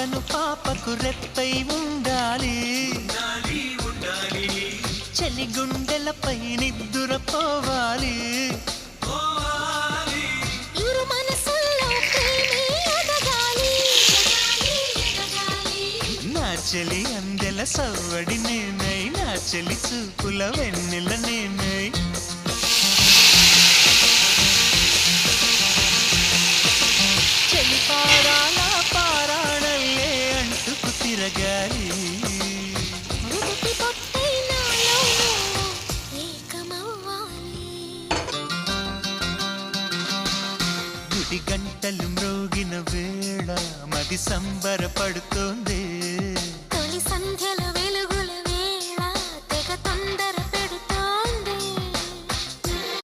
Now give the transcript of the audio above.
కను పాపకు రెప్పై ఉండాలి, చలి గుండెలపై నిద్దురపోవాలి. ఇరు మనసుల్లో ప్రేమే ఎదగాలి. నా చెలి అందెల సవ్వడి నేనై, నా చెలి చూపుల వెన్నెల నేనై. చెలి పారాల పారాణల్లే అంటుకు తిరగాలి. మొదటి పొట్టై నాలో నువ్వు ఏకమవ్వాలి. గుడి గంటలు మ్రోగిన వేళ మది సంబరపడుతోంది. తొలి సంధ్యలో